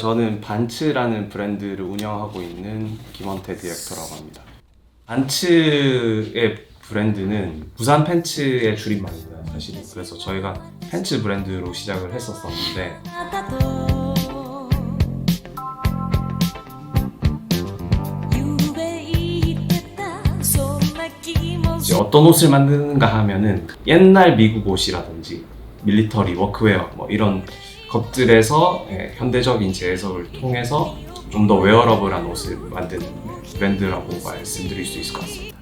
저는 반츠라는 브랜드를 운영하고 있는 김원태 디렉터라고 합니다. 반츠의 브랜드는 부산 팬츠의 줄임말입니다, 사실은. 그래서 저희가 팬츠 브랜드로 시작을 했었었는데 이제 어떤 옷을 만드는가 하면은 옛날 미국 옷이라든지 밀리터리, 워크웨어 뭐 이런 것들에서 현대적인 재해석을 통해서 좀 더 웨어러블한 옷을 만드는 브랜드라고 말씀드릴 수 있을 것 같습니다.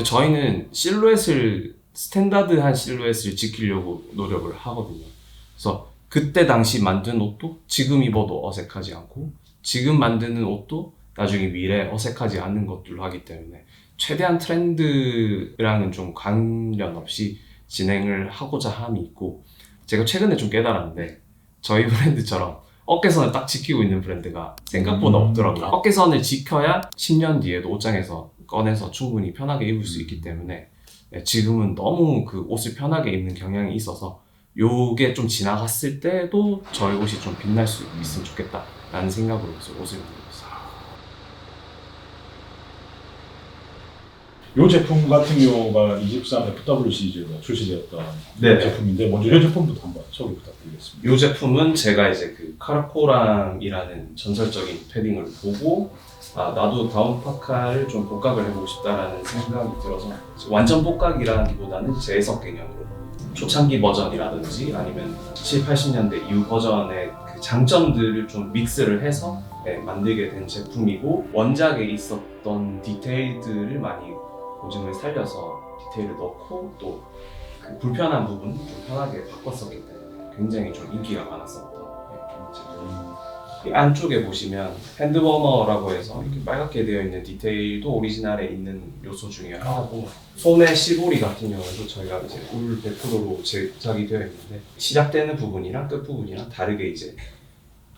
저희는 실루엣을 스탠다드한 실루엣을 지키려고 노력을 하거든요. 그래서 그때 당시 만든 옷도 지금 입어도 어색하지 않고 지금 만드는 옷도 나중에 미래에 어색하지 않는 것들로 하기 때문에 최대한 트렌드랑은 좀 관련 없이 진행을 하고자 함이 있고, 제가 최근에 좀 깨달았는데 저희 브랜드처럼 어깨선을 딱 지키고 있는 브랜드가 생각보다 없더라고요. 어깨선을 지켜야 10년 뒤에도 옷장에서 꺼내서 충분히 편하게 입을 수 있기 때문에 지금은 너무 그 옷을 편하게 입는 경향이 있어서 요게 좀 지나갔을 때도 저희 옷이 좀 빛날 수 있으면 좋겠다 라는 생각으로 옷을 만들고 있어요. 이 제품 같은 경우가 23 FW 시리즈가 출시되었던 네. 제품인데 먼저 이 제품부터 한번 소개 부탁드리겠습니다. 이 제품은 제가 이제 그 카라코람이라는 전설적인 패딩을 보고 나도 다운 파카를 좀 복각을 해보고 싶다라는 생각이 들어서 완전 복각이라기보다는 재해석 개념으로 초창기 버전이라든지 아니면 70, 80년대 이후 버전의 그 장점들을 좀 믹스를 해서 만들게 된 제품이고, 원작에 있었던 디테일들을 많이 보증을 살려서 디테일을 넣고 또 그 불편한 부분 좀 편하게 바꿨었기 때문에 굉장히 좀 인기가 많았었던 제품입니다. 이 안쪽에 보시면 핸드워머라고 해서 이렇게 빨갛게 되어 있는 디테일도 오리지널에 있는 요소 중에 하나고, 소매 시보리 같은 경우에도 저희가 이제 울 100%로 제작이 되어 있는데 시작되는 부분이랑 끝 부분이랑 다르게 이제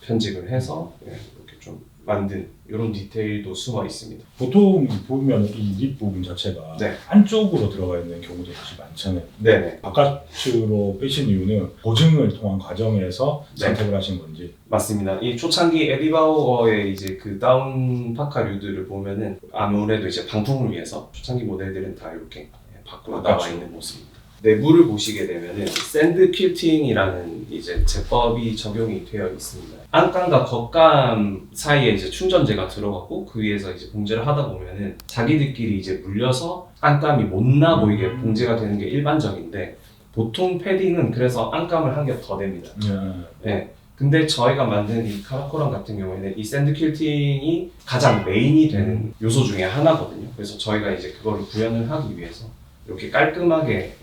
편집을 해서 이렇게 좀 만든 이런 디테일도 숨어 있습니다. 보통 보면 이 립 부분 자체가 네. 안쪽으로 들어가 있는 경우도 사실 많잖아요. 네네. 바깥으로 빼신 이유는 보증을 통한 과정에서 네. 선택을 하신 건지. 맞습니다. 이 초창기 에디바우어의 이제 그 다운 파카류들을 보면은 아무래도 이제 방풍을 위해서 초창기 모델들은 다 이렇게 밖으로 나와 있는 모습입니다. 내부를 보시게 되면은 샌드 퀼팅이라는 이제 제법이 적용이 되어 있습니다. 안감과 겉감 사이에 이제 충전재가 들어가고 그 위에서 이제 봉제를 하다 보면은 자기들끼리 이제 물려서 안감이 못나 보이게 봉제가 되는 게 일반적인데, 보통 패딩은 그래서 안감을 한 개 더 됩니다. 네. 근데 저희가 만든 이 카라코람 같은 경우에는 이 샌드 퀼팅이 가장 메인이 되는 요소 중에 하나거든요. 그래서 저희가 이제 그거를 구현을 하기 위해서 이렇게 깔끔하게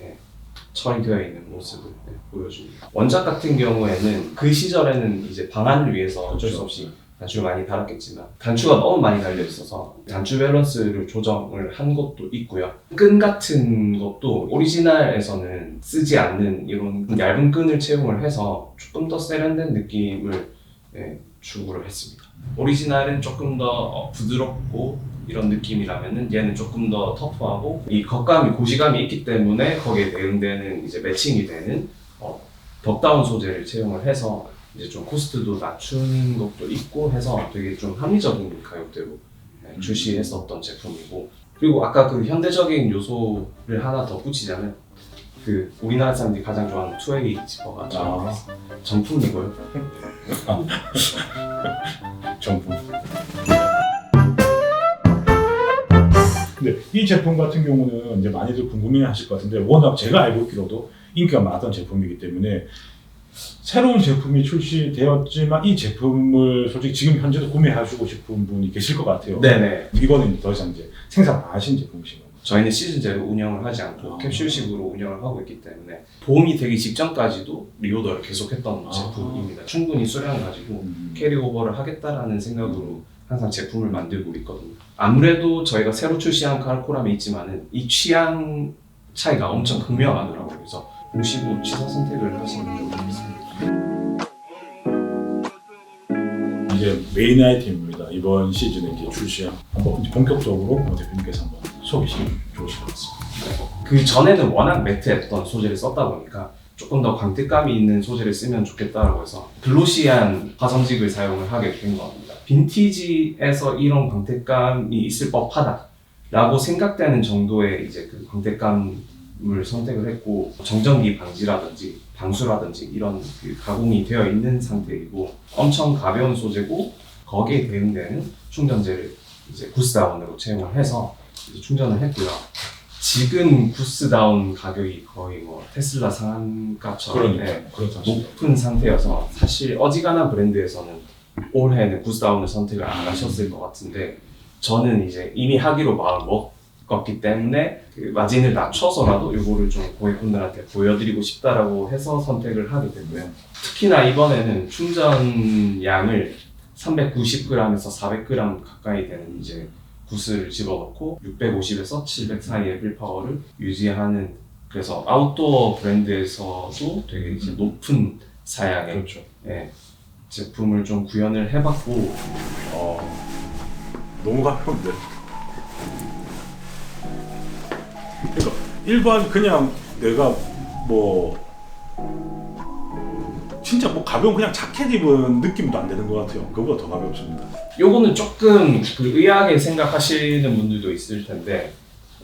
처리되어 있는 모습을 보여줍니다. 원작 같은 경우에는 그 시절에는 이제 방안을 위해서 어쩔 수 없이 단추를 많이 달았겠지만 단추가 너무 많이 달려 있어서 단추 밸런스를 조정을 한 것도 있고요. 끈 같은 것도 오리지널에서는 쓰지 않는 이런 얇은 끈을 채용을 해서 조금 더 세련된 느낌을 추구를 했습니다. 오리지널은 조금 더 부드럽고 이런 느낌이라면은 얘는 조금 더 터프하고, 이 겉감이 고시감이 있기 때문에 거기에 대응되는 이제 매칭이 되는 덕다운 소재를 채용을 해서 이제 좀 코스트도 낮추는 것도 있고 해서 되게 좀 합리적인 가격대로 출시했었던 제품이고, 그리고 아까 그 현대적인 요소를 하나 더 붙이자면 그 우리나라 사람들이 가장 좋아하는 투웨이 지퍼가 정품이고요. 정품. 근데 이 제품 같은 경우는 이제 많이들 궁금해하실 것 같은데, 워낙 제가 알고 있기로도 인기가 많았던 제품이기 때문에 새로운 제품이 출시되었지만 이 제품을 솔직히 지금 현재도 구매하시고 싶은 분이 계실 것 같아요. 네네. 이거는 더 이상 이제 생산 안 하신 제품이신 건가요? 저희는 시즌제로 운영을 하지 않고 캡슐식으로 운영을 하고 있기 때문에 봄이 되기 직전까지도 리오더를 계속했던 제품입니다. 충분히 수량을 가지고 캐리오버를 하겠다라는 생각으로 항상 제품을 만들고 있거든요. 아무래도 저희가 새로 출시한 카라코람이 있지만은 이 취향 차이가 엄청 극명하더라고요. 그래서 보시고 취사 선택을 하시면 좋겠습니다. 이제 메인 아이템입니다. 이번 시즌에 이제 출시한 한번 본격적으로 대표님께서 한번 소개시켜 주실 것 같습니다. 그 전에는 워낙 매트했던 소재를 썼다 보니까 조금 더 광택감이 있는 소재를 쓰면 좋겠다라고 해서 글로시한 화성직을 사용을 하게 된 겁니다. 빈티지에서 이런 광택감이 있을 법하다라고 생각되는 정도의 이제 그 광택감을 선택을 했고, 정전기 방지라든지 방수라든지 이런 그 가공이 되어 있는 상태이고, 엄청 가벼운 소재고, 거기에 대응되는 충전재를 이제 구스다운으로 채용을 해서 이제 충전을 했고요. 지금 구스다운 가격이 거의 뭐 테슬라 상한가처럼 높은 상태여서 사실 어지간한 브랜드에서는 올해는 구스다운을 선택을 안 하셨을 것 같은데, 저는 이제 이미 하기로 마음 먹었기 때문에 그 마진을 낮춰서라도 이거를 좀 고객분들한테 보여드리고 싶다라고 해서 선택을 하게 되고요. 특히나 이번에는 충전 양을 390g에서 400g 가까이 되는 이제 구스를 집어넣고 650에서 700 사이의 필파워를 유지하는, 그래서 아웃도어 브랜드에서도 되게 이제 높은 사양의 그렇죠. 예, 제품을 좀 구현을 해봤고, 너무 가벼운데. 그러니까 일반 그냥 내가 뭐 진짜 뭐 가벼운 그냥 자켓 입은 느낌도 안 되는 것 같아요. 그거보다 더 가볍습니다. 요거는 조금 그 의아하게 생각하시는 분들도 있을 텐데,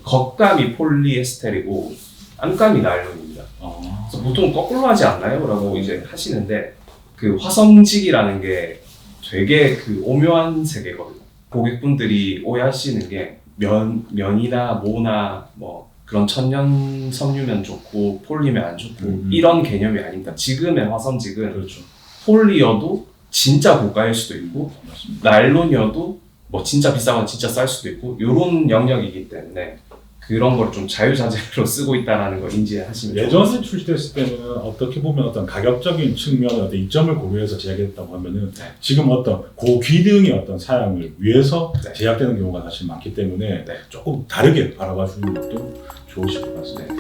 겉감이 폴리에스테르이고 안감이 나일론입니다. 그래서 보통 거꾸로 하지 않나요? 라고 이제 하시는데, 그 화성직이라는 게 되게 그 오묘한 세계거든요. 고객분들이 오해하시는 게 면이나 모나 뭐 그런 천연 섬유면 좋고 폴리면 안 좋고 이런 개념이 아닙니다. 지금의 화성직은 그렇죠. 폴리여도 진짜 고가일 수도 있고, 맞습니다. 나일론이어도 뭐 진짜 비싸거나 진짜 쌀 수도 있고, 이런 영역이기 때문에 그런 걸 좀 자유자재로 쓰고 있다는 걸 인지하시면 예전에 출시됐을 때는 어떻게 보면 어떤 가격적인 측면의 어떤 이점을 고려해서 제작했다고 하면은 네. 지금 어떤 고기능의 어떤 사양을 위해서 네. 제작되는 경우가 사실 많기 때문에 네. 조금 다르게 바라봐 주는 것도 좋으실 것 같습니다.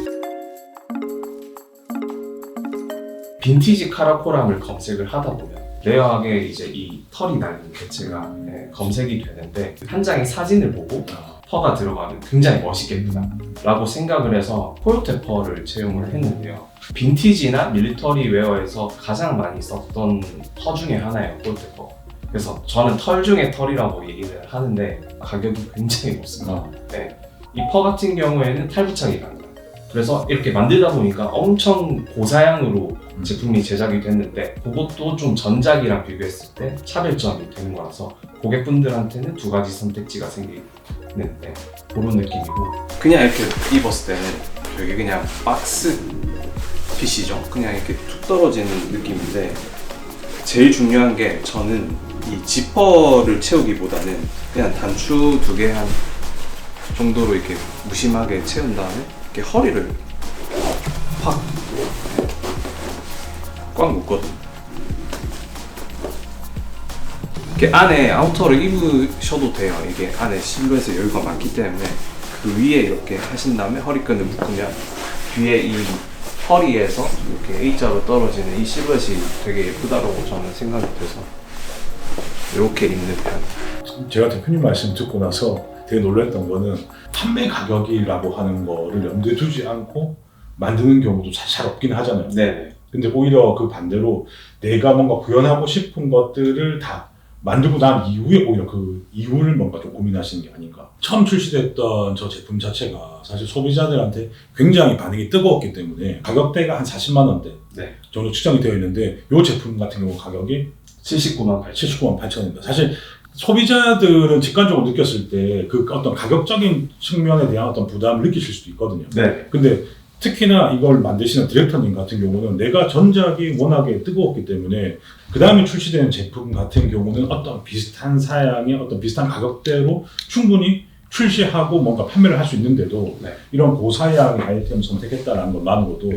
빈티지 카라코람을 검색을 하다 보면 레어하게 이제 이 털이 날린 개체가 검색이 되는데, 한 장의 사진을 보고 펄가 들어가면 굉장히 멋있겠구나 라고 생각을 해서 코요테 펄을 채용을 했는데요. 빈티지나 밀리터리 웨어에서 가장 많이 썼던 털 중에 하나예요, 코요테 펄. 그래서 저는 털 중에 털이라고 얘기를 하는데 가격이 굉장히 높습니다. 네. 이 펄 같은 경우에는 탈부착이 가능합니다. 그래서 이렇게 만들다 보니까 엄청 고사양으로 제품이 제작이 됐는데, 그것도 좀 전작이랑 비교했을 때 차별점이 되는 거라서 고객분들한테는 두 가지 선택지가 생기는데, 그런 느낌이고, 그냥 이렇게 입었을 때는 되게 그냥 박스 핏이죠. 그냥 이렇게 툭 떨어지는 느낌인데, 제일 중요한 게 저는 이 지퍼를 채우기보다는 그냥 단추 두 개 한 정도로 이렇게 무심하게 채운 다음에 이렇게 허리를 확 꽉 묶거든요. 이렇게 안에 아우터를 입으셔도 돼요. 이게 안에 실루엣에 여유가 많기 때문에 그 위에 이렇게 하신 다음에 허리끈을 묶으면 뒤에 이 허리에서 이렇게 A자로 떨어지는 이 실루엣이 되게 예쁘다고 저는 생각이 돼서 이렇게 입는 편. 제가 대표님 말씀 듣고 나서 되게 놀랐던 거는 판매 가격이라고 하는 거를 염두에 두지 않고 만드는 경우도 사실 잘 없긴 하잖아요. 네네. 근데 오히려 그 반대로 내가 뭔가 구현하고 싶은 것들을 다 만들고 난 이후에 오히려 그 이후를 뭔가 좀 고민하시는 게 아닌가. 처음 출시됐던 저 제품 자체가 사실 소비자들한테 굉장히 반응이 뜨거웠기 때문에 가격대가 한 40만 원대 네. 정도 추정이 되어 있는데 이 제품 같은 경우 가격이 79만 8천. 79만 8천원입니다. 사실 소비자들은 직관적으로 느꼈을 때 그 어떤 가격적인 측면에 대한 어떤 부담을 느끼실 수도 있거든요. 네. 근데 특히나 이걸 만드시는 디렉터님 같은 경우는 내가 전작이 워낙에 뜨거웠기 때문에 그 다음에 출시되는 제품 같은 경우는 어떤 비슷한 사양의 어떤 비슷한 가격대로 충분히 출시하고 뭔가 판매를 할 수 있는데도 네. 이런 고사양의 아이템을 선택했다는 것만으로도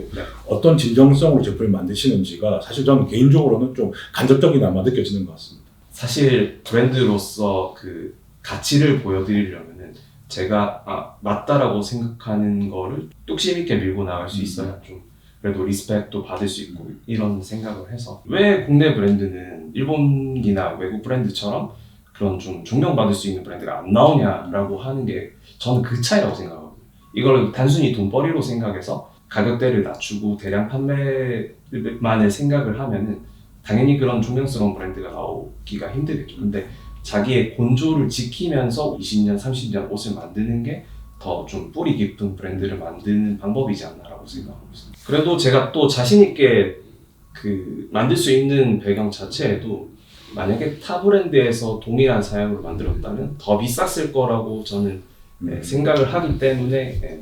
어떤 진정성으로 제품을 만드시는지가 사실 저는 개인적으로는 좀 간접적이나마 느껴지는 것 같습니다. 사실 브랜드로서 그 가치를 보여드리려면은 제가 맞다라고 생각하는 거를 뚝심 있게 밀고 나갈 수 있어야 좀 그래도 리스펙도 받을 수 있고 이런 생각을 해서, 왜 국내 브랜드는 일본이나 외국 브랜드처럼 그런 좀 존경받을 수 있는 브랜드가 안 나오냐라고 하는 게 저는 그 차이라고 생각하거든요. 이걸 단순히 돈벌이로 생각해서 가격대를 낮추고 대량 판매만을 생각을 하면은 당연히 그런 존경스러운 브랜드가 나오기가 힘들겠죠. 근데 자기의 본조를 지키면서 20년, 30년 옷을 만드는 게 더 좀 뿌리 깊은 브랜드를 만드는 방법이지 않나라고 생각하고 있습니다. 그래도 제가 또 자신 있게 그 만들 수 있는 배경 자체에도 만약에 타 브랜드에서 동일한 사양으로 만들었다면 더 비쌌을 거라고 저는 생각을 하기 때문에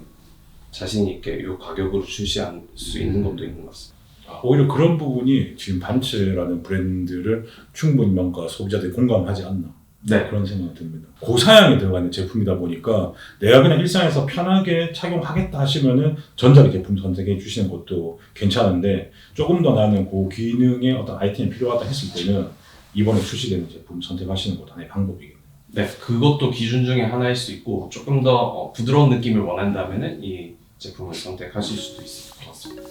자신 있게 이 가격으로 출시할 수 있는 것도 있는 것 같습니다. 오히려 그런 부분이 지금 반츠라는 브랜드를 충분히 뭔가 소비자들이 공감하지 않나 네. 그런 생각이 듭니다. 고사양이 들어가는 제품이다 보니까 내가 그냥 일상에서 편하게 착용하겠다 하시면은 전자의 제품 선택해 주시는 것도 괜찮은데 조금 더 나는 고기능의 어떤 아이템이 필요하다 했을 때는 이번에 출시되는 제품 선택하시는 것도 하나의 방법이겠네요. 네, 그것도 기준 중에 하나일 수 있고 조금 더 부드러운 느낌을 원한다면은 이 제품을 선택하실 수도 있을 것 같습니다.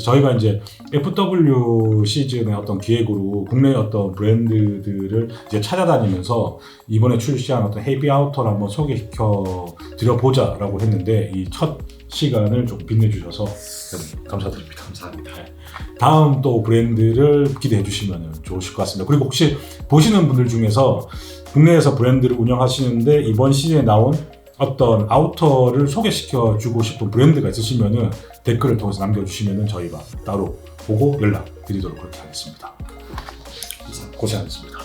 저희가 이제 FW 시즌의 어떤 기획으로 국내 어떤 브랜드들을 이제 찾아다니면서 이번에 출시한 어떤 헤비 아우터를 한번 소개시켜 드려보자라고 했는데 이 첫 시간을 좀 빛내주셔서 감사드립니다. 감사합니다. 다음 또 브랜드를 기대해 주시면 좋으실 것 같습니다. 그리고 혹시 보시는 분들 중에서 국내에서 브랜드를 운영하시는데 이번 시즌에 나온 어떤 아우터를 소개시켜 주고 싶은 브랜드가 있으시면은 댓글을 통해서 남겨주시면은 저희가 따로 보고 연락 드리도록 그렇게 하겠습니다. 고생하셨습니다.